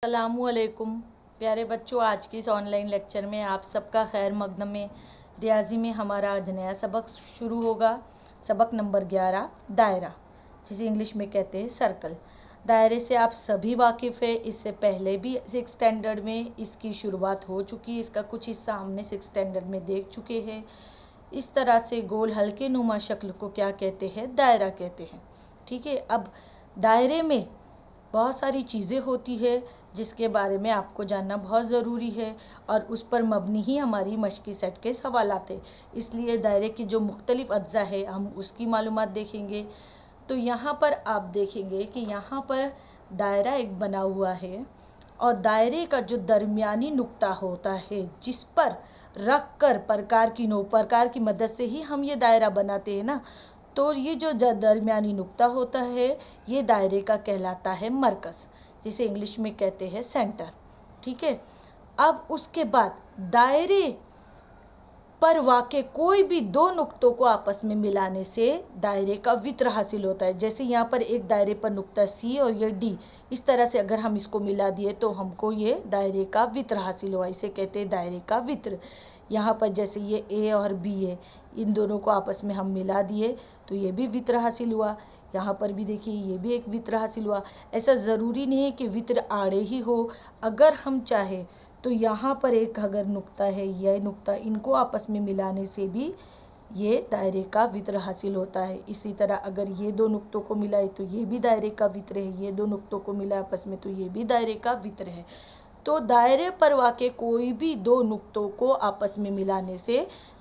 अस्सलामुअलैकुम प्यारे बच्चों, आज की इस ऑनलाइन लेक्चर में आप सबका खैर मकदम में। रियाजी में हमारा आज नया सबक शुरू होगा। सबक नंबर 11, दायरा, जिसे इंग्लिश में कहते हैं सर्कल। दायरे से आप सभी वाकिफ़ है। इससे पहले भी 6 स्टैंडर्ड में इसकी शुरुआत हो चुकी है। इसका कुछ हिस्सा हमने 6 स्टैंडर्ड में देख चुके हैं। इस तरह से गोल हल्के नुमा शक्ल को क्या कहते हैं? दायरा कहते हैं। ठीक है। अब दायरे में बहुत सारी चीज़ें होती है जिसके बारे में आपको जानना बहुत ज़रूरी है, और उस पर मबनी ही हमारी मश्की सेट के सवाल आते हैं। इसलिए दायरे की जो मुख्तलिफ़ अज्जा है हम उसकी मालूमात देखेंगे। तो यहाँ पर आप देखेंगे कि यहाँ पर दायरा एक बना हुआ है, और दायरे का जो दरमियानी नुक्ता होता है जिस पर रख कर प्रकार की मदद से ही हम ये दायरा बनाते हैं ना, तो ये जो दरमियानी नुक्ता होता है ये दायरे का कहलाता है मरकज़, जिसे इंग्लिश में कहते हैं सेंटर। ठीक है। अब उसके बाद दायरे पर वाक़े कोई भी दो नुक्तों को आपस में मिलाने से दायरे का वित्र हासिल होता है। जैसे यहाँ पर एक दायरे पर नुक्ता सी और ये डी, इस तरह से अगर हम इसको मिला दिए तो हमको ये दायरे का वित्र हासिल हुआ। इसे कहते हैं दायरे का वित्र। यहाँ पर जैसे ये ए और बी है, इन दोनों को आपस में हम मिला दिए तो ये भी वित्र हासिल हुआ। यहाँ पर भी देखिए ये भी एक वित्र हासिल हुआ। ऐसा ज़रूरी नहीं है कि वित्र आड़े ही हो। अगर हम चाहे तो यहाँ पर एक अगर नुक्ता है, यह नुक्ता, इनको आपस में मिलाने से भी ये दायरे का वित्र हासिल होता है। इसी तरह अगर ये दो नुक्तों को मिलाए तो ये भी दायरे का वित्र है। ये दो नुक्तों को मिला आपस में तो ये भी दायरे का वित्र है। तो दायरे पर वाक़े कोई भी दो नुक्तों को आपस में मिलाने से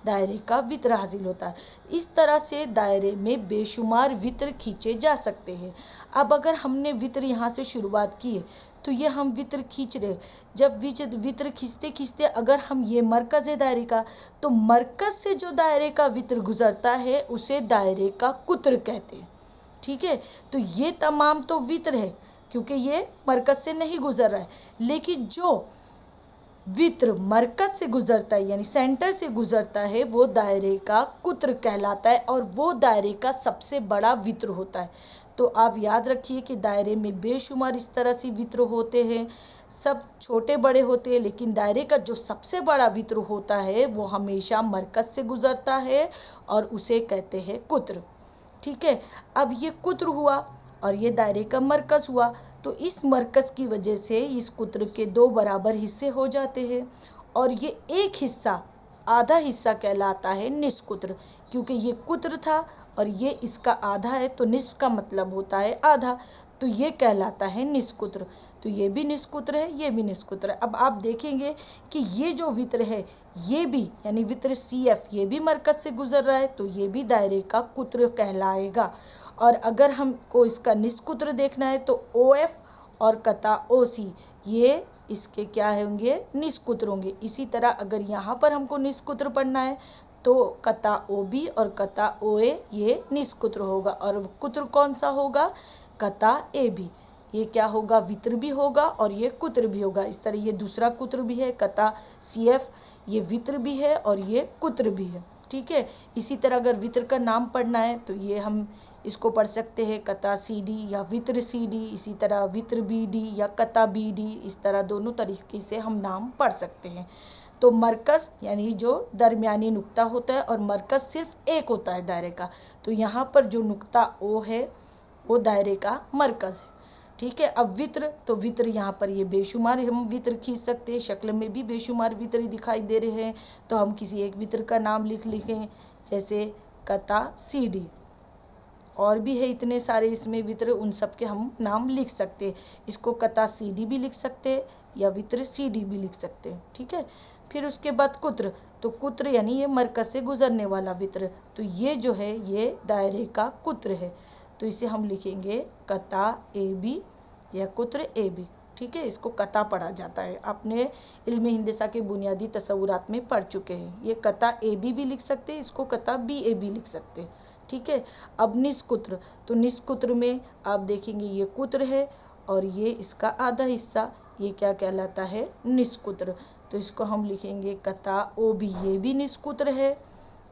दायरे का वित्र हासिल होता है। इस तरह से दायरे में बेशुमार वित्र खींचे जा सकते हैं। अब अगर हमने वित्र यहाँ से शुरुआत की है तो ये हम वित्र खींच रहे। जब वित्र खींचते खींचते अगर हम ये मरकज़ है दायरे का, तो मरकज़ से जो दायरे का वित्र गुजरता है उसे दायरे का कुत्र कहते हैं। ठीक है। तो ये तमाम तो वित्र है क्योंकि ये मरकज़ से नहीं गुजर रहा है, लेकिन जो वित्र मरकज़ से गुजरता है यानी सेंटर से गुजरता है वो दायरे का कुत्र कहलाता है, और वो दायरे का सबसे बड़ा वित्र होता है। तो आप याद रखिए कि दायरे में बेशुमार इस तरह से वित्र होते हैं। सब छोटे बड़े होते हैं, लेकिन दायरे का जो सबसे बड़ा वित्र होता है वो हमेशा मरकज़ से गुजरता है और उसे कहते हैं कुत्र। ठीक है। अब ये कुत्र हुआ और ये दायरे का मरकज़ हुआ, तो इस मरकज़ की वजह से इस कुत्र के दो बराबर हिस्से हो जाते हैं, और ये एक हिस्सा, आधा हिस्सा कहलाता है निस्कुत्र। क्योंकि ये कुत्र था और ये इसका आधा है, तो निस्फ का मतलब होता है आधा, तो ये कहलाता है निस्कुत्र। तो ये भी निस्कुत्र है, ये भी निस्कुत्र है। अब आप देखेंगे कि ये जो वित्र है ये भी यानी वित्र CF ये भी मरकज़ से गुजर रहा है, तो ये भी दायरे का कुत्र कहलाएगा। और अगर हमको इसका निस्कुत्र देखना है तो OF और कता OC ये इसके क्या होंगे? निस्कुत्र होंगे। इसी तरह अगर यहाँ पर हमको निस्कुत्र पढ़ना है तो कता OB और कता OA ये निस्कुत्र होगा, और कुत्र कौन सा होगा? कता AB। ये क्या होगा? वित्र भी होगा और ये कुत्र भी होगा। इस तरह ये दूसरा कुत्र भी है, कता CF, ये वित्र भी है और ये कुत्र भी है। ठीक है। इसी तरह अगर वित्र का नाम पढ़ना है तो ये हम इसको पढ़ सकते हैं कता CD या वित्र CD। इसी तरह वित्र BD या कता BD, इस तरह दोनों तरीके से हम नाम पढ़ सकते हैं। तो मरकज़ यानी जो दरमियानी नुक्ता होता है, और मरकज़ सिर्फ एक होता है दायरे का, तो यहाँ पर जो नुक्ता O है वो दायरे का मरकज़ है। ठीक है। अब वित्र, तो वित्र यहाँ पर ये बेशुमार हम वित्र खींच सकते हैं। शक्ल में भी बेशुमार वित्र दिखाई दे रहे हैं, तो हम किसी एक वित्र का नाम लिखें, जैसे कता CD। और भी है इतने सारे इसमें वित्र, उन सब के हम नाम लिख सकते हैं। इसको कता CD भी लिख सकते हैं या वित्र CD भी लिख सकते हैं। ठीक है। फिर उसके बाद कुत्र, तो कुत्र यानी ये मरकज़ से गुजरने वाला वित्र, तो ये जो है ये दायरे का कुत्र है, तो इसे हम लिखेंगे कता AB या कुत्र AB। ठीक है। इसको कता पढ़ा जाता है, आपने इल्म हिंदसा के बुनियादी तसव्वुरात में पढ़ चुके हैं। ये कता AB भी लिख सकते हैं, इसको कता BA भी लिख सकते हैं। ठीक है। अब निस्कुत्र, तो निस्कुत्र में आप देखेंगे ये कुत्र है और ये इसका आधा हिस्सा, ये क्या कहलाता है? निस्कुत्र। तो इसको हम लिखेंगे कता OB, ये भी निस्कुत्र है,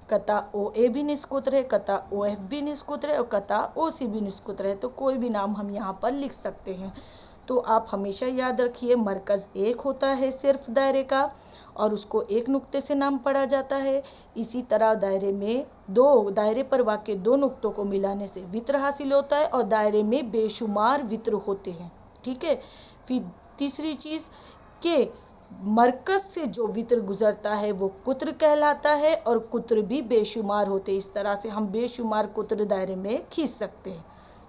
कता OA भी निस्कुत्र है, कता OF भी निस्कुत्र है और कता OC भी निस्कुत्र है। तो कोई भी नाम हम यहाँ पर लिख सकते हैं। तो आप हमेशा याद रखिए मरकज़ एक होता है सिर्फ दायरे का, और उसको एक नुक्ते से नाम पढ़ा जाता है। इसी तरह दायरे पर वाक़े दो नुक्तों को मिलाने से वित्र हासिल होता है और दायरे में बेशुमार वित्र होते हैं। ठीक है। फिर तीसरी चीज़ के मरकज़ से जो वित्र गुजरता है वो कुत्र कहलाता है, और कुत्र भी बेशुमार होते हैं। इस तरह से हम बेशुमार कुत्र दायरे में खींच सकते हैं।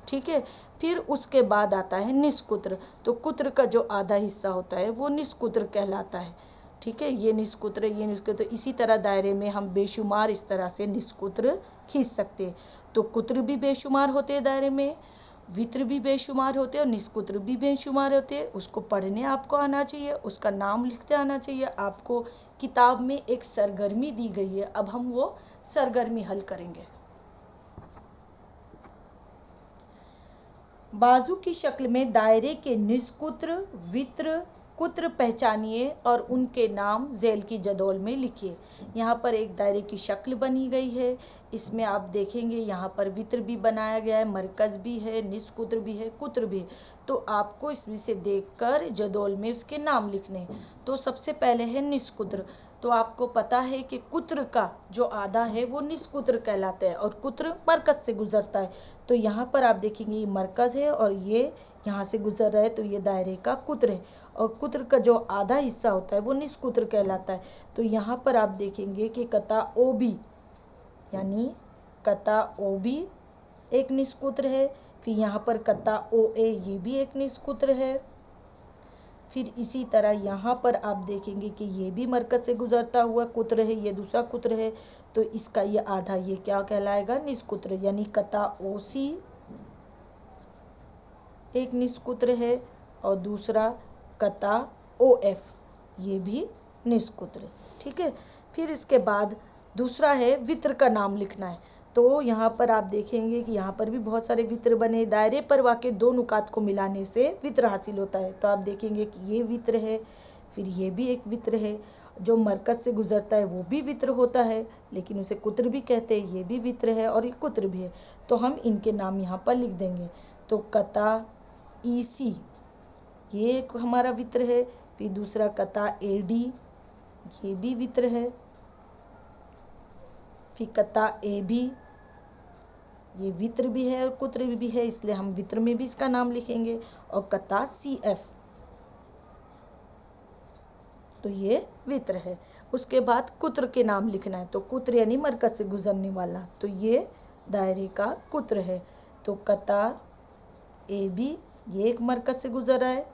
ठीक है। फिर उसके बाद आता है निष्कुत्र। तो कुत्र का जो आधा हिस्सा होता है वो निष्कुत्र कहलाता है। ठीक है। ये निष्कुत्र। इसी तरह दायरे में हम बेशुमार इस तरह से निष्कुत्र खींच सकते हैं। तो कुत्र भी बेशुमार होते हैं दायरे में, वित्र भी बेशुमार होते हैं और निष्कुत्र भी बेशुमार होते हैं। उसको पढ़ने आपको आना चाहिए, उसका नाम लिखते आना चाहिए। आपको किताब में एक सरगर्मी दी गई है, अब हम वो सरगर्मी हल करेंगे। बाजू की शक्ल में दायरे के निष्कुत्र, वित्र, कुत्र पहचानिए और उनके नाम ज़ैल की जदौल में लिखिए। यहाँ पर एक दायरे की शक्ल बनी गई है। इसमें आप देखेंगे यहाँ पर वित्र भी बनाया गया है, मरकज़ भी है, निष्कुत्र भी है, कुत्र भी है। तो आपको इसमें से देखकर जदौल में उसके नाम लिखने हैं। तो सबसे पहले है निष्कुत्र। तो आपको पता है कि कुत्र का जो आधा है वो निष्कुत्र कहलाता है और कुत्र मरकज़ से गुजरता है। तो यहाँ पर आप देखेंगे ये मरकज़ है और ये यहाँ से गुजर रहा है, तो ये दायरे का कुत्र है। और कुत्र का जो आधा हिस्सा होता है वो निष्कुत्र कहलाता है। तो यहाँ पर आप देखेंगे कि कता ओ बी, यानी कता ओ बी एक निष्कुत्र है। फिर यहाँ पर कता ओ ए, ये भी एक निष्कुत्र है। फिर इसी तरह यहाँ पर आप देखेंगे कि ये भी मरकज़ से गुजरता हुआ कुत्र है, ये दूसरा कुत्र है। तो इसका ये आधा ये क्या कहलाएगा? निष्कुत्र, यानी कता ओ सी एक निष्कुत्र है और दूसरा कता ओ एफ, ये भी निष्कुत्र है। ठीक है। फिर इसके बाद दूसरा है वित्र का नाम लिखना है। तो यहाँ पर आप देखेंगे कि यहाँ पर भी बहुत सारे वित्र बने। दायरे पर वाक़े दो नुकात को मिलाने से वित्र हासिल होता है। तो आप देखेंगे कि ये वित्र है, फिर ये भी एक वित्र है। जो मरकज़ से गुजरता है वो भी वित्र होता है, लेकिन उसे कुत्र भी कहते हैं। ये भी वित्र है और ये कुत्र भी है। तो हम इनके नाम यहाँ पर लिख देंगे। तो कता ई सी, ये एक हमारा वित्र है। फिर दूसरा कता ए डी, ये भी वित्र है। फिर कता ए बी, ये वित्र भी है और कुत्र भी है, इसलिए हम वित्र में भी इसका नाम लिखेंगे। और कता सी एफ, तो ये वित्र है। उसके बाद कुत्र के नाम लिखना है। तो कुत्र यानी मरकज़ से गुजरने वाला, तो ये दायरे का कुत्र है। तो कता ए बी, ये एक मरकज़ से गुजर रहा है,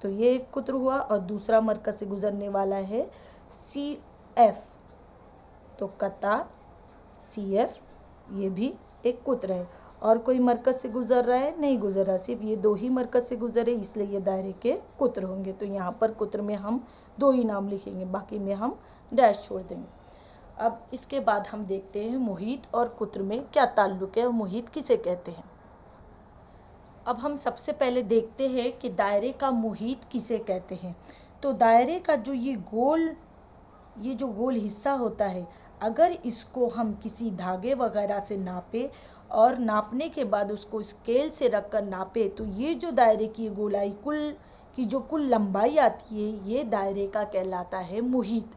तो ये एक कुत्र हुआ। और दूसरा मरकज़ से गुजरने वाला है सी एफ, तो कता सी एफ, ये भी एक कुत्र है। और कोई मरकज़ से गुजर रहा है? नहीं गुजर रहा, सिर्फ ये दो ही मरकज़ से गुजरे, इसलिए ये दायरे के कुत्र होंगे। तो यहाँ पर कुत्र में हम दो ही नाम लिखेंगे, बाकी में हम डैश छोड़ देंगे। अब इसके बाद हम देखते हैं मुहीत और कुत्र में क्या ताल्लुक़ है और मुहीत किसे कहते हैं। अब हम सबसे पहले देखते हैं कि दायरे का मुहीत किसे कहते हैं। तो दायरे का जो ये गोल हिस्सा होता है, अगर इसको हम किसी धागे वगैरह से नापे और नापने के बाद उसको स्केल से रख कर नापे, तो ये जो दायरे की गोलाई कुल लंबाई आती है, ये दायरे का कहलाता है मुहीत।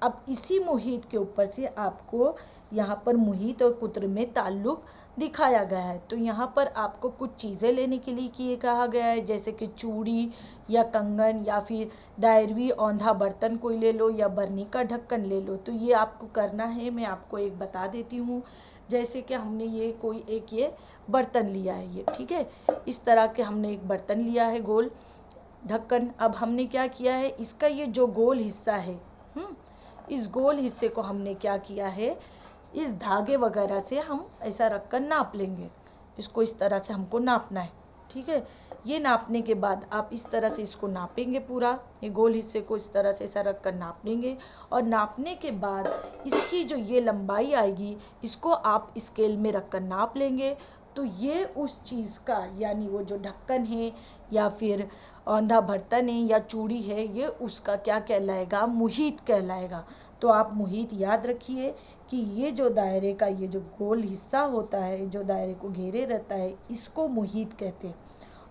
अब इसी मुहीत के ऊपर से आपको यहाँ पर मुहीत और कुत्र में ताल्लुक़ दिखाया गया है। तो यहाँ पर आपको कुछ चीज़ें लेने के लिए कहा गया है, जैसे कि चूड़ी या कंगन या फिर दायरवी औंधा बर्तन कोई ले लो या बरनी का ढक्कन ले लो। तो ये आपको करना है, मैं आपको एक बता देती हूँ। जैसे कि हमने ये बर्तन लिया है, ये ठीक है, इस तरह के हमने एक बर्तन लिया है गोल ढक्कन। अब हमने क्या किया है, इसका ये जो गोल हिस्सा है, इस गोल हिस्से को हमने क्या किया है, इस धागे वगैरह से हम ऐसा रख कर नाप लेंगे। इसको इस तरह से हमको नापना है। ठीक है। ये नापने के बाद आप इस तरह से इसको नापेंगे, पूरा ये गोल हिस्से को इस तरह से ऐसा रख कर नाप लेंगे। और नापने के बाद इसकी जो ये लंबाई आएगी, इसको आप स्केल में रख कर नाप लेंगे। तो ये उस चीज़ का, यानी वो जो ढक्कन है या फिर औंधा बर्तन है या चूड़ी है, ये उसका क्या कहलाएगा, मुहीत कहलाएगा। तो आप मुहीत याद रखिए कि ये जो दायरे का ये जो गोल हिस्सा होता है, जो दायरे को घेरे रहता है, इसको मुहीत कहते हैं।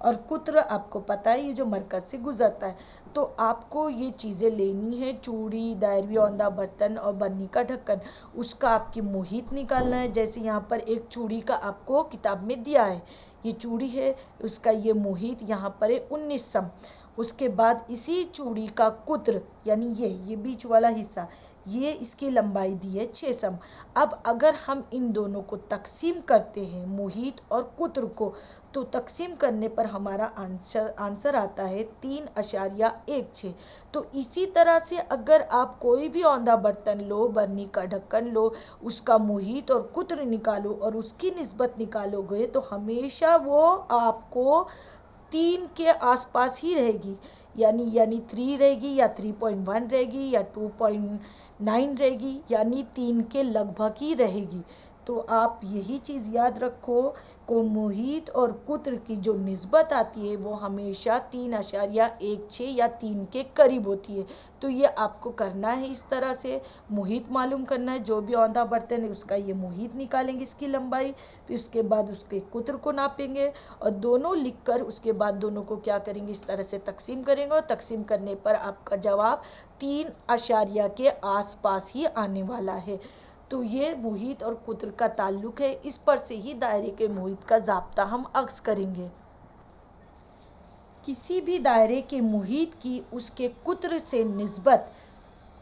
और कुत्र आपको पता है ये जो मरकज़ से गुजरता है। तो आपको ये चीज़ें लेनी है, चूड़ी, दायरवी औंधा बर्तन और बन्नी का ढक्कन, उसका आपकी मुहित निकालना है। जैसे यहाँ पर एक चूड़ी का आपको किताब में दिया है, ये चूड़ी है, उसका ये मुहित यहाँ पर है 19 सम। उसके बाद इसी चूड़ी का कुत्र यानी ये बीच वाला हिस्सा, ये इसकी लंबाई दी है 6 सम। अब अगर हम इन दोनों को तकसीम करते हैं, मुहित और कुत्र को, तो तकसीम करने पर हमारा आंसर आता है 3.16। तो इसी तरह से अगर आप कोई भी औंधा बर्तन लो, बर्नी का ढक्कन लो, उसका मुहित और कुत्र निकालो और उसकी निस्बत निकालोगे तो हमेशा वो आपको 3 के आसपास ही रहेगी, यानी 3 रहेगी या 3.1 रहेगी या 2.9 रहेगी, यानी 3 के लगभग ही रहेगी। तो आप यही चीज़ याद रखो को मुहित और कुत्र की जो निस्बत आती है वो हमेशा 3.16 या 3 के करीब होती है। तो ये आपको करना है इस तरह से, मुहित मालूम करना है, जो भी औंधा बर्तन है उसका ये मुहित निकालेंगे इसकी लंबाई, फिर उसके बाद उसके कुत्र को नापेंगे और दोनों लिखकर उसके बाद दोनों को क्या करेंगे, इस तरह से तकसीम करेंगे और तकसीम करने पर आपका जवाब 3 के आसपास ही आने वाला है। तो ये मुहित और कुत्र का ताल्लुक है, इस पर से ही दायरे के मुहित का ज़ाब्ता हम अक्स करेंगे। किसी भी दायरे के मुहित की उसके कुत्र से निस्बत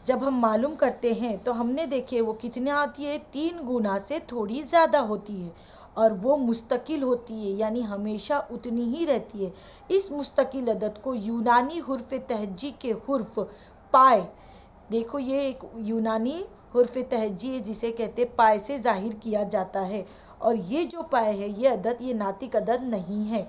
जब हम मालूम करते हैं तो हमने देखे वो कितने आती है, 3 गुना से थोड़ी ज़्यादा होती है और वो मुस्तकिल होती है, यानी हमेशा उतनी ही रहती है। इस मुस्तकिल अदद को यूनानी हुर्फ तहज्जी के हुर्फ पाए, देखो ये एक यूनानी हुर्फ तहज्जी है जिसे कहते पाए से जाहिर किया जाता है। और ये जो पाए है ये अदद, ये नातिक अदद नहीं है।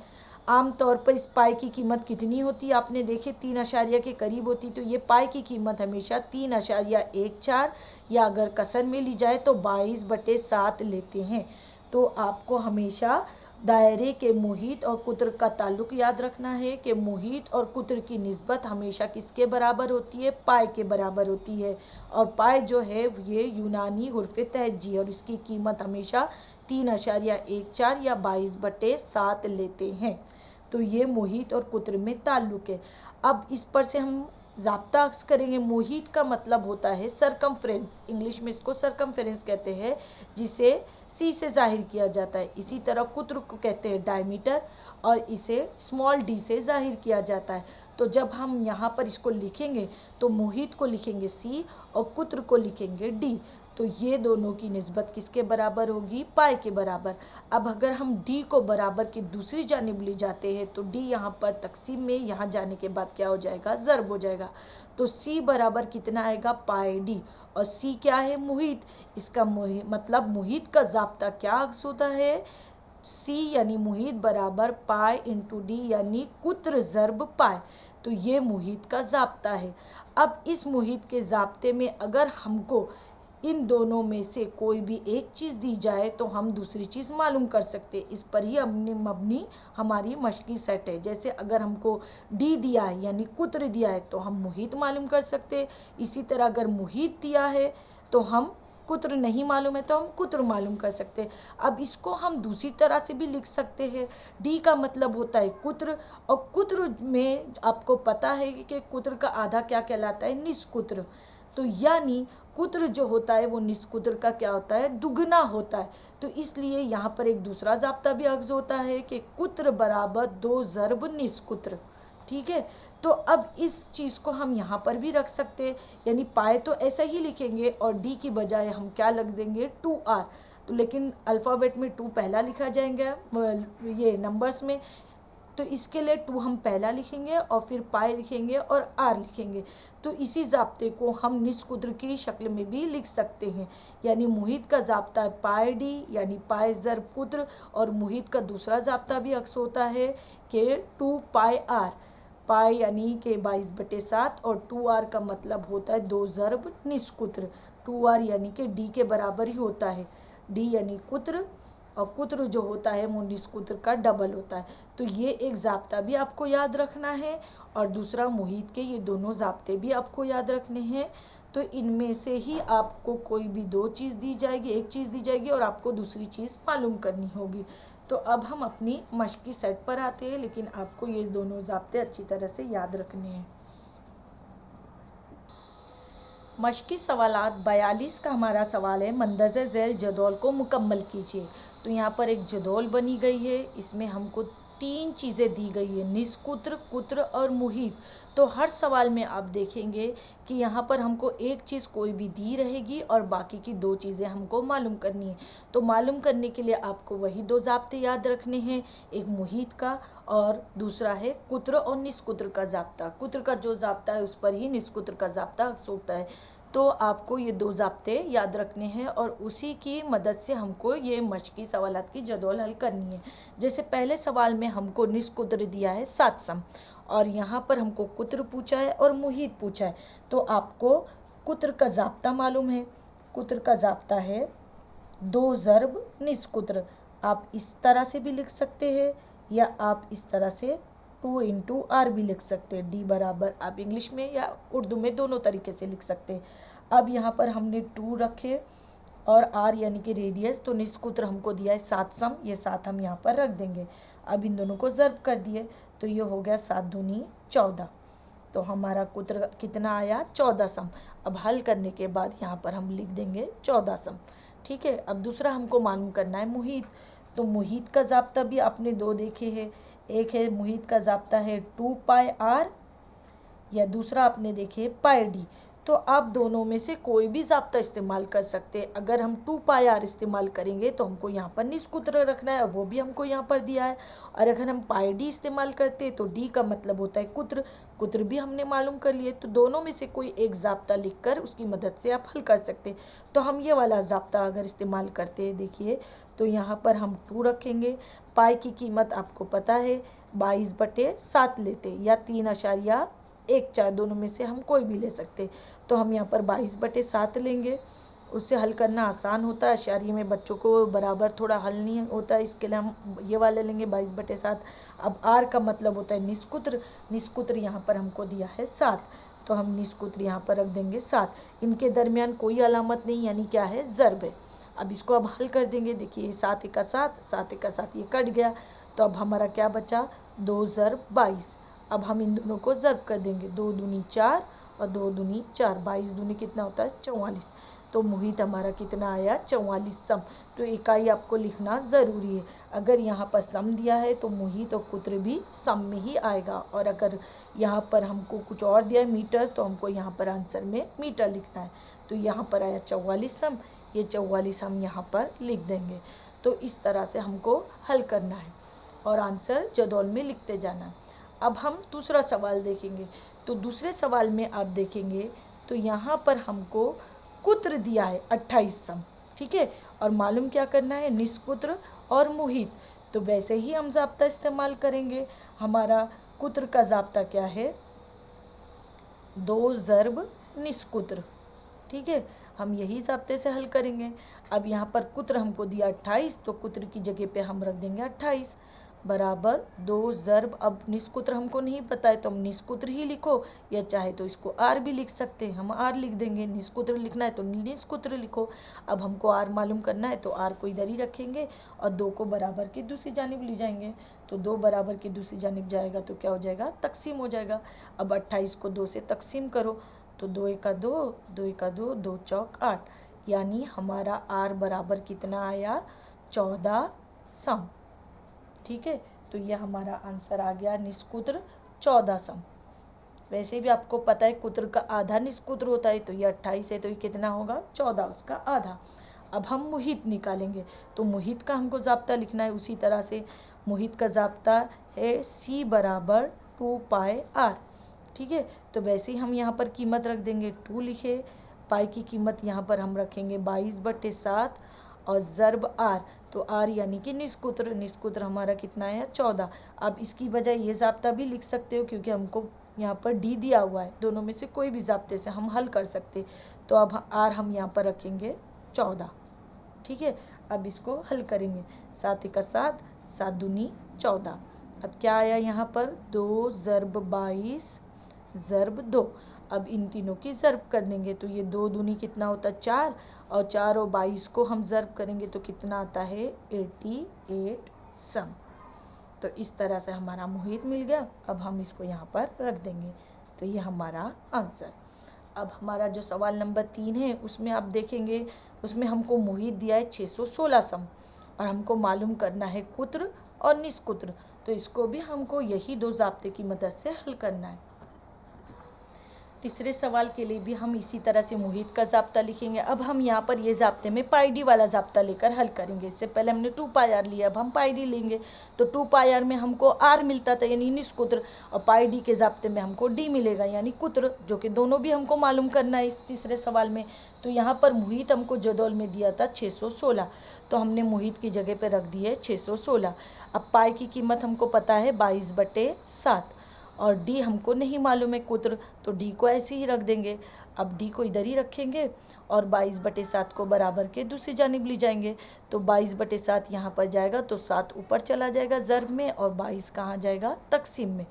आम तौर पर इस पाए की कीमत कितनी होती है, आपने देखे 3 के करीब होती, तो ये पाए की कीमत हमेशा 3.14 या अगर कसन में ली जाए तो 22/7 लेते हैं। तो आपको हमेशा दायरे के मुहित और कुत्र का ताल्लुक याद रखना है कि मुहित और कुत्र की निस्बत हमेशा किसके बराबर होती है, पाए के बराबर होती है। और पाए जो है ये यूनानी हुर्फ तहज्जी और इसकी कीमत हमेशा 3.14 या 22/7 लेते हैं। तो ये मुहित और कुत्र में ताल्लुक है। अब इस पर से हम ज़ाब्ता अक्स करेंगे। मुहित का मतलब होता है सरकमफ्रेंस, इंग्लिश में इसको सरकमफ्रेंस कहते हैं, जिसे सी से जाहिर किया जाता है। इसी तरह कुत्र को कहते हैं डायमीटर और इसे स्मॉल डी से जाहिर किया जाता है। तो जब हम यहाँ पर इसको लिखेंगे तो मुहित को लिखेंगे सी और कुत्र को लिखेंगे डी। तो ये दोनों की निस्बत किसके बराबर होगी, पाए के बराबर। अब अगर हम डी को बराबर की दूसरी जानिब ले जाते हैं तो डी यहाँ पर तकसीम में यहाँ जाने के बाद क्या हो जाएगा, ज़र्ब हो जाएगा। तो सी बराबर कितना आएगा, पाए डी। और सी क्या है, मुहित। इसका मतलब मुहित का ज़ाब्ता क्या अक्स होता है, सी यानी मुहित बराबर पाए इंटू डी यानी कुत्र ज़र्ब पाए। तो ये मुहित का ज़ाब्ता है। अब इस मुहित के ज़ाब्ते में अगर हमको इन दोनों में से कोई भी एक चीज़ दी जाए तो हम दूसरी चीज़ मालूम कर सकते। इस पर ही मबनी हमारी मश्की सेट है। जैसे अगर हमको डी दिया है यानी कुत्र दिया है तो हम मुहित मालूम कर सकते। इसी तरह अगर मुहित दिया है तो हम कुत्र नहीं मालूम है तो हम कुत्र मालूम कर सकते। अब इसको हम दूसरी तरह से भी लिख सकते हैं। डी का मतलब होता है कुत्र, और कुत्र में आपको पता है कि कुत्र का आधा क्या कहलाता है, निस्कुत्र। तो यानी कुत्र जो होता है वो निस्कुत्र का क्या होता है, दुगना होता है। तो इसलिए यहाँ पर एक दूसरा ज़ाब्ता भी अक्स होता है कि कुत्र बराबर 2 ज़र्ब निस्कुत्र। ठीक है, तो अब इस चीज़ को हम यहाँ पर भी रख सकते हैं, यानी पाए तो ऐसा ही लिखेंगे और डी की बजाय हम क्या लग देंगे, 2R। तो लेकिन अल्फ़ाबेट में 2 पहला लिखा जाएगा ये नंबर्स में, तो इसके लिए 2 हम पहला लिखेंगे और फिर पाए लिखेंगे और आर लिखेंगे। तो इसी ज़ाब्ते को हम निस्कुत्र की शक्ल में भी लिख सकते हैं। यानी मुहित का ज़ाब्ता है पाए डी यानी पाए ज़र्ब कुत्र, और मुहित का दूसरा ज़ाब्ता भी अक्स होता है कि 2 पाए आर। पाए यानी कि 22/7 और 2R का मतलब होता है 2 ज़र्ब निस्कुत्र। 2R यानी कि डी के बराबर ही होता है। डी यानी कुत्र और कुत्र जो होता है वो निष्कुत्र का डबल होता है। तो ये एक ज़ाब्ता भी आपको याद रखना है और दूसरा मुहित के, ये दोनों ज़ाब्ते भी आपको याद रखने हैं। तो इनमें से ही आपको कोई भी दो चीज़ दी जाएगी, एक चीज़ दी जाएगी और आपको दूसरी चीज़ मालूम करनी होगी। तो अब हम अपनी मश्क की सेट पर आते हैं, लेकिन आपको ये दोनों ज़ाब्ते अच्छी तरह से याद रखने हैं। मश्की सवालात 42 का हमारा सवाल है, मंदज़ ज़ैल जदौल को मुकम्मल कीजिए। तो यहाँ पर एक जदौल बनी गई है, इसमें हमको 3 चीज़ें दी गई है, निष्कुत्र, कुत्र और मुहित। तो हर सवाल में आप देखेंगे कि यहाँ पर हमको एक चीज़ कोई भी दी रहेगी और बाकी की 2 चीज़ें हमको मालूम करनी है। तो मालूम करने के लिए आपको वही 2 ज़ाब्ते याद रखने हैं, एक मुहित का और दूसरा है कुत्र और निष्कुत्र का ज़ाब्ता। कुत्र का जो ज़ाब्ता है उस पर ही निष्कुत्र का ज़ाब्ता सोता है। तो आपको ये 2 ज़ाब्ते याद रखने हैं और उसी की मदद से हमको ये मश्की सवालात की जदौल हल करनी है। जैसे पहले सवाल में हमको निष्कुत्र दिया है 7 सम और यहाँ पर हमको कुत्र पूछा है और मुहित पूछा है। तो आपको कुत्र का ज़ाब्ता मालूम है। कुत्र का ज़ाब्ता है 2 ज़र्ब निष्कुत्र। आप इस तरह से भी लिख सकते हैं या आप इस तरह से 2 इंटू आर भी लिख सकते हैं। डी बराबर आप इंग्लिश में या उर्दू में दोनों तरीके से लिख सकते हैं। अब यहाँ पर हमने 2 रखे और आर यानी कि रेडियस, तो निष्कुत्र हमको दिया है 7 सम, ये 7 हम यहाँ पर रख देंगे। अब इन दोनों को ज़र्ब कर दिए तो ये हो गया 7 दूनी 14। तो हमारा कुत्र कितना आया 14 सम। अब हल करने के बाद यहाँ पर हम लिख देंगे 14 सम। ठीक है। अब दूसरा हमको मालूम करना है मुहित। तो मुहित का ज़ाब्ता भी आपने 2 देखे हैं। एक है मुहित का ज़ाब्ता है 2 पाई आर या दूसरा आपने देखे पाई डी। तो आप दोनों में से कोई भी ज़ाब्ता इस्तेमाल कर सकते हैं। अगर हम 2 पाई आर इस्तेमाल करेंगे तो हमको यहाँ पर निष्कुत्र रखना है और वो भी हमको यहाँ पर दिया है। और अगर हम पाई डी इस्तेमाल करते हैं तो डी का मतलब होता है कुत्र, कुत्र भी हमने मालूम कर लिए। तो दोनों में से कोई एक ज़ाब्ता लिखकर उसकी मदद से आप हल कर सकते हैं। तो हम ये वाला ज़ाब्ता अगर इस्तेमाल करते हैं, देखिए तो यहाँ पर हम 2 रखेंगे। पाई की कीमत आपको पता है 22/7 लेते या 3.14, दोनों में से हम कोई भी ले सकते। तो हम यहाँ पर 22/7 लेंगे। उससे हल करना आसान होता है, अशारिये में बच्चों को बराबर थोड़ा हल नहीं होता है, इसके लिए हम ये वाला लेंगे 22/7। अब आर का मतलब होता है निष्कुत्र। निष्कुत्र यहाँ पर हमको दिया है 7, तो हम निष्कुत्र यहाँ पर रख देंगे 7। इनके दरमियान कोई अलामत नहीं, यानी क्या है, ज़र्ब है। अब इसको अब हल कर देंगे। देखिए 7 × 7, 7 × 7 ये कट गया। तो अब हमारा क्या बचा, 2 ज़र्ब 22। अब हम इन दोनों को ज़र्ब कर देंगे, 2 दूनी 4 और 2 दूनी 4, 22 दूनी कितना होता है 44। तो मुहित हमारा कितना आया 44 सम। तो इकाई आपको लिखना ज़रूरी है। अगर यहाँ पर सम दिया है तो मुहित और कुत्र भी सम में ही आएगा, और अगर यहाँ पर हमको कुछ और दिया है मीटर, तो हमको यहाँ पर आंसर में मीटर लिखना है। तो यहाँ पर आया 44 सम, ये 44 हम यहाँ पर लिख देंगे। तो इस तरह से हमको हल करना है और आंसर जदौल में लिखते जाना है। अब हम दूसरा सवाल देखेंगे। तो दूसरे सवाल में आप देखेंगे तो यहाँ पर हमको कुत्र दिया है 28 सम, ठीक है, और मालूम क्या करना है, निष्कुत्र और मुहित। तो वैसे ही हम ज़ाब्ता इस्तेमाल करेंगे। हमारा कुत्र का ज़ाब्ता क्या है, 2 ज़र्ब निष्कुत्र, ठीक है, हम यही ज़ाब्ते से हल करेंगे। अब यहाँ पर कुत्र हमको दिया 28, तो कुत्र की जगह पे हम रख देंगे 28 बराबर 2 ज़र्ब। अब निष्कुत्र हमको नहीं पता है तो हम निष्कुत्र ही लिखो, या चाहे तो इसको आर भी लिख सकते हैं, हम आर लिख देंगे। निष्कुत्र लिखना है तो निष्कुत्र लिखो। अब हमको आर मालूम करना है तो आर को इधर ही रखेंगे और 2 को बराबर की दूसरी जानिब ले जाएंगे। तो 2 बराबर की दूसरी जानिब जाएगा तो क्या हो जाएगा, तकसीम हो जाएगा। अब 28 को 2 से तकसीम करो तो 2 × 2, 2 × 2, 2 चौक 8, यानी हमारा आर बराबर कितना आया 14 सम, ठीक है। तो ये हमारा आंसर आ गया निष्कुत्र 14 सम। वैसे भी आपको पता है कुत्र का आधा निष्कुत्र होता है, तो ये 28 है तो ये कितना होगा 14, उसका आधा। अब हम मुहित निकालेंगे। तो मुहित का हमको ज़ाब्ता लिखना है उसी तरह से। मुहित का ज़ाब्ता है C बराबर 2 पाई आर, ठीक है। तो वैसे ही हम यहाँ पर कीमत रख देंगे, 2 लिखे। पाई की कीमत यहाँ पर हम रखेंगे 22/7 और ज़र्ब आर, तो आर यानी कि निष्कुत्र। निष्कुत्र हमारा कितना आया 14। अब इसकी बजाय ये ज़ाब्ता भी लिख सकते हो क्योंकि हमको यहाँ पर डी दिया हुआ है, दोनों में से कोई भी ज़ाब्ते से हम हल कर सकते। तो अब आर हम यहाँ पर रखेंगे 14, ठीक है, अब इसको हल करेंगे। 7 एका 7, 7 दूनी 14। अब क्या आया यहाँ पर, 2 ज़र्ब 22 ज़र्ब 2। अब इन तीनों की ज़र्ब कर देंगे तो ये 2 दूनी कितना होता है 4, और 4 और 22 को हम ज़र्ब करेंगे तो कितना आता है 88 सम। तो इस तरह से हमारा मुहित मिल गया। अब हम इसको यहाँ पर रख देंगे, तो ये हमारा आंसर। अब हमारा जो सवाल नंबर 3 है उसमें आप देखेंगे, उसमें हमको मुहित दिया है 616 सम, और हमको मालूम करना है कुत्र और निष्कुत्र। तो इसको भी हमको यही 2 ज़ाब्ते की मदद से हल करना है। तीसरे सवाल के लिए भी हम इसी तरह से मुहित का ज़ाब्ता लिखेंगे। अब हम यहाँ पर ये ज़ाब्ते में पाई डी वाला ज़ाब्ता लेकर हल करेंगे। इससे पहले हमने 2 पाई आर लिया, अब हम पाई डी लेंगे। तो 2 पाई आर में हमको आर मिलता था यानी निष्कुत्र, और पाई डी के ज़ाब्ते में हमको डी मिलेगा यानी कुत्र, जो कि दोनों भी हमको मालूम करना है इस तीसरे सवाल में। तो यहाँ पर मुहित हमको जदौल में दिया था 616, तो हमने मुहित की जगह पर रख दिए 616। अब पाई की कीमत हमको पता है 22/7, और डी हमको नहीं मालूम है कुत्र, तो डी को ऐसे ही रख देंगे। अब डी को इधर ही रखेंगे और 22/7 को बराबर के दूसरी जानिब ले जाएंगे। तो 22/7 यहाँ पर जाएगा तो 7 ऊपर चला जाएगा ज़र्ब में, और 22 कहाँ जाएगा तकसीम में।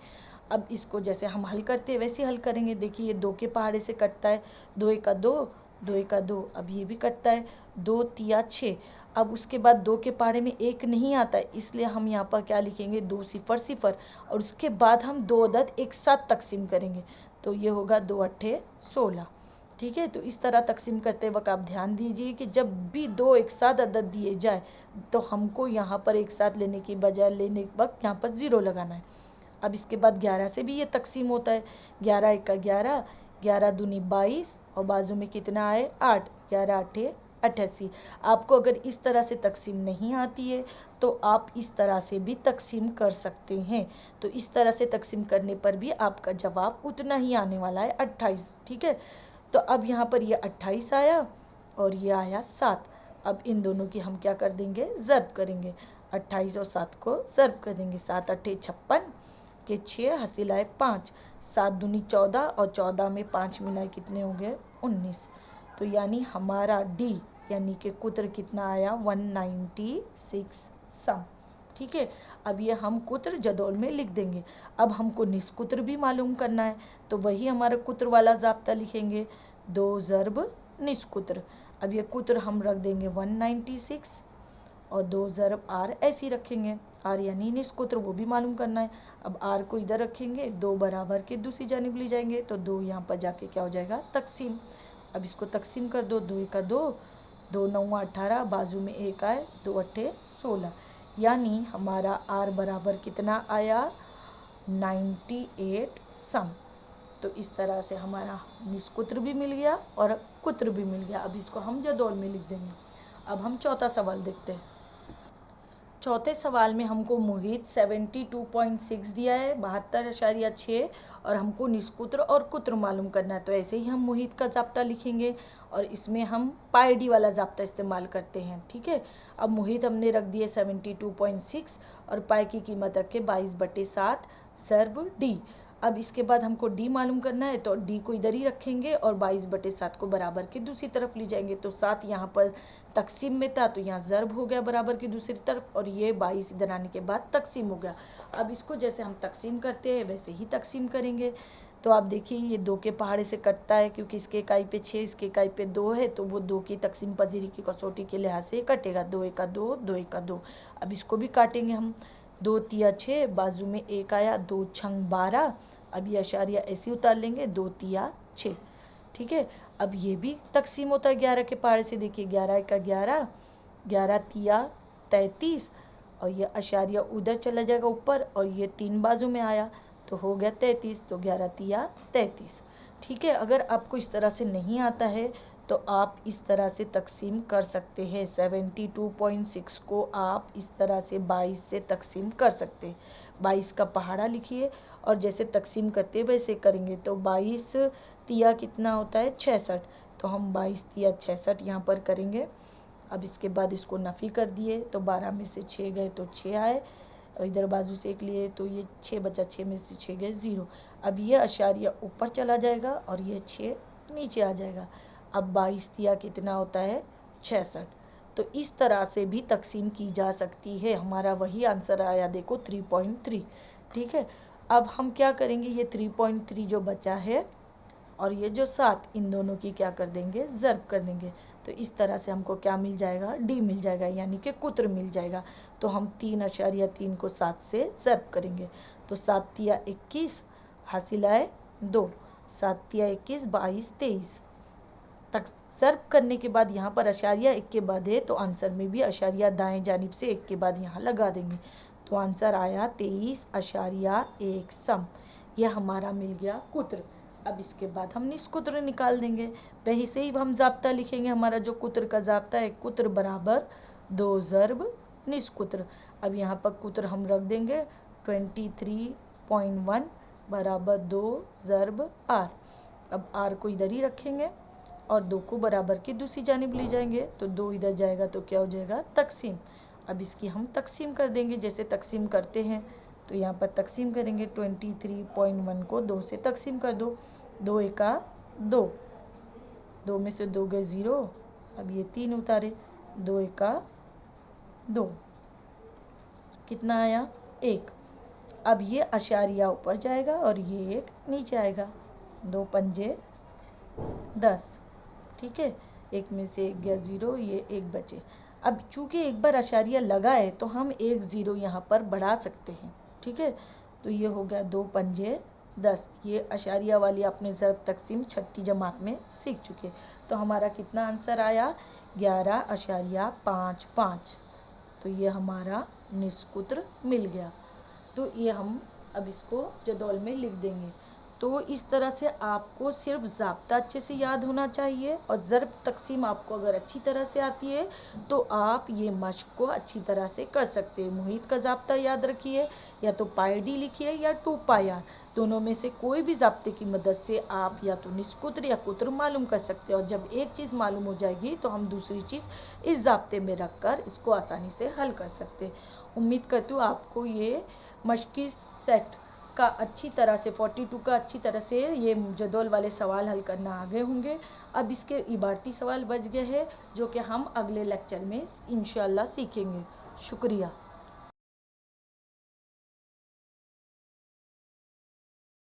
अब इसको जैसे हम हल करते हैं वैसे हल करेंगे। देखिए ये 2 के पहाड़े से कटता है, 2 एका 2, 2 एका 2। अब ये भी कटता है, 2 तिया 6। अब उसके बाद 2 के पहाड़े में 1 नहीं आता है, इसलिए हम यहाँ पर क्या लिखेंगे 2 सिफर सिफर, और उसके बाद हम 2 अदद एक साथ तकसीम करेंगे। तो ये होगा 2 अट्ठे 16। ठीक है, तो इस तरह तकसीम करते वक्त आप ध्यान दीजिए कि जब भी 2 एक साथ अदद दिए जाए तो हमको यहाँ पर एक साथ लेने की बजाय लेने के वक्त यहाँ पर 0 लगाना है। अब इसके बाद 11 से भी ये तकसीम होता है, 11 एका 11, 11 दूनी 22, और बाजू में कितना आए 8, 11 अट्ठे 88। आपको अगर इस तरह से तकसीम नहीं आती है तो आप इस तरह से भी तकसीम कर सकते हैं। तो इस तरह से तकसीम करने पर भी आपका जवाब उतना ही आने वाला है 28। ठीक है, तो अब यहाँ पर ये 28 आया और ये आया 7। अब इन दोनों की हम क्या कर देंगे ज़र्ब करेंगे, 28 और 7 को ज़र्ब कर देंगे। 7 अट्ठे 56 के 6 हासिल आए 5, 7 दूनी 14, और 14 में 5 मिलाए कितने हो गए 19। तो यानी हमारा डी यानी कि कुत्र कितना आया 196 सम। ठीक है, अब ये हम कुत्र जदौल में लिख देंगे। अब हमको निष्कुत्र भी मालूम करना है, तो वही हमारा कुत्र वाला ज़ाब्ता लिखेंगे, 2 ज़र्ब निष्कुत्र। अब ये कुत्र हम रख देंगे 196, और 2 ज़र्ब आर ऐसे ही रखेंगे, आर यानी निष्कुत्र, वो भी मालूम करना है। अब आर को इधर रखेंगे, 2 बराबर के दूसरी जानिब ले जाएंगे, तो 2 यहाँ पर जाके क्या हो जाएगा तकसीम। अब इसको तकसीम कर दो, 2 एका 2, 2 नौवा 18, बाजू में 1 आए, 2 अट्ठे 16, यानी हमारा आर बराबर कितना आया 98 सम। तो इस तरह से हमारा निष्कुत्र भी मिल गया और कुत्र भी मिल गया। अब इसको हम जदौल में लिख देंगे। अब हम चौथा सवाल देखते हैं। चौथे सवाल में हमको मुहित 72.6 दिया है, 72.6, और हमको निष्कुत्र और कुत्र मालूम करना है। तो ऐसे ही हम मुहित का ज़ाब्ता लिखेंगे और इसमें हम पाई डी वाला ज़ाब्ता इस्तेमाल करते हैं। ठीक है, अब मुहित हमने रख दिए 72.6 और पाई की कीमत रखे 22/7 ज़र्ब डी। अब इसके बाद हमको डी मालूम करना है, तो डी को इधर ही रखेंगे और 22/7 को बराबर के दूसरी तरफ ले जाएंगे। तो 7 यहाँ पर तकसीम में था तो यहाँ ज़र्ब हो गया बराबर की दूसरी तरफ, और ये 22 इधर आने के बाद तकसीम हो गया। अब इसको जैसे हम तकसीम करते हैं वैसे ही तकसीम करेंगे। तो आप देखिए ये 2 के पहाड़े से कटता है, क्योंकि इसके इकाई पे 6, इसके इकाई पे 2 है, तो वो 2 की तकसीम पजीरी की कसौटी के लिहाज से कटेगा, 2 एका 2, 2 एका 2। अब इसको भी काटेंगे हम, 2 तिया 6, बाजू में 1 आया, 2 छंग 12। अब ये अशारिया ऐसे उतार लेंगे, 2 तिया 6। ठीक है, अब ये भी तकसीम होता है 11 के पहाड़े से। देखिए 11 का 11, 11 तिया 33, और ये अशारिया उधर चला जाएगा ऊपर, और ये 3 बाजू में आया तो हो गया 33, तो 11 तिया 33। ठीक है, अगर आपको इस तरह से नहीं आता है तो आप इस तरह से तकसीम कर सकते हैं। 72.6 को आप इस तरह से 22 से तकसीम कर सकते हैं। 22 का पहाड़ा लिखिए और जैसे तकसीम करते वैसे करेंगे। तो 22 तिया कितना होता है 66, तो हम 22 तिया 66 यहाँ पर करेंगे। अब इसके बाद इसको नफ़ी कर दिए तो 12 में से 6 गए तो 6 आए, और इधर बाजू से 1 लिए तो ये 6 बचा, 6 में से 6 गए 0। अब ये अशारिया ऊपर चला जाएगा और ये 6 नीचे आ जाएगा। अब 22 तिया कितना होता है 66, तो इस तरह से भी तकसीम की जा सकती है। हमारा वही आंसर आया देखो 3.3। ठीक है, अब हम क्या करेंगे, ये 3.3 जो बचा है और ये जो 7, इन दोनों की क्या कर देंगे, ज़र्ब कर देंगे। तो इस तरह से हमको क्या मिल जाएगा, डी मिल जाएगा, यानी कि कुत्र मिल जाएगा। तो हम 3.3 को 7 से ज़र्ब करेंगे। तो 7 तिया 21 हासिल आए 2, 7 तिया 21 22 23 तक ज़र्ब करने के बाद यहाँ पर अशारिया 1 के बाद है, तो आंसर में भी अशारिया दाएं जानिब से 1 के बाद यहाँ लगा देंगे। तो आंसर आया 23.1 सम। यह हमारा मिल गया कुत्र। अब इसके बाद हम निष्कुत्र निकाल देंगे। पहले से ही हम ज़ाब्ता लिखेंगे, हमारा जो कुत्र का ज़ाब्ता है, कुत्र बराबर 2 ज़र्ब निष्कुत्र। अब यहाँ पर कुत्र हम रख देंगे 23.1 बराबर 2 ज़र्ब आर। अब आर को इधर ही रखेंगे और 2 को बराबर की दूसरी जानिब ले जाएंगे, तो 2 इधर जाएगा तो क्या हो जाएगा, तकसीम। अब इसकी हम तकसीम कर देंगे, जैसे तकसीम करते हैं। तो यहाँ पर तकसीम करेंगे, 23.1 को 2 से तकसीम कर दो। 2 एका 2, 2 में से 2 गए 0। अब ये 3 उतारे, 2 एका 2, कितना आया 1। अब ये अशारिया ऊपर जाएगा और ये 1 नीचे आएगा। 2 पंजे 10। ठीक है, 1 में से 1 गया 0, ये 1 बचे। अब चूँकि एक बार अशारिया लगा है तो हम 1 0 यहाँ पर बढ़ा सकते हैं। ठीक है, तो ये हो गया 2 पंजे 10। ये अशारिया वाली अपने ज़र्ब तकसीम छठी जमात में सीख चुके। तो हमारा कितना आंसर आया, 11.55। तो ये हमारा निष्कुत्र मिल गया। तो ये हम अब इसको जदौल में लिख देंगे। तो इस तरह से आपको सिर्फ ज़ाब्ता अच्छे से याद होना चाहिए, और ज़र्ब तकसीम आपको अगर अच्छी तरह से आती है तो आप ये मश्क को अच्छी तरह से कर सकते हैं। मुहित का ज़ाब्ता याद रखिए, या तो पाई डी लिखिए या 2 पाई आर, दोनों में से कोई भी ज़ाब्ते की मदद से आप या तो निष्कुत्र या कुत्र मालूम कर सकते हैं। और जब एक चीज़ मालूम हो जाएगी तो हम दूसरी चीज़ इस ज़ाब्ते में रख कर इसको आसानी से हल कर सकते हैं। उम्मीद करती हूँ आपको ये मश्की सेट का अच्छी तरह से 42 का अच्छी तरह से ये जदौल वाले सवाल हल करना आ गए होंगे। अब इसके इबारती सवाल बच गए हैं जो कि हम अगले लेक्चर में इंशाल्लाह सीखेंगे। शुक्रिया।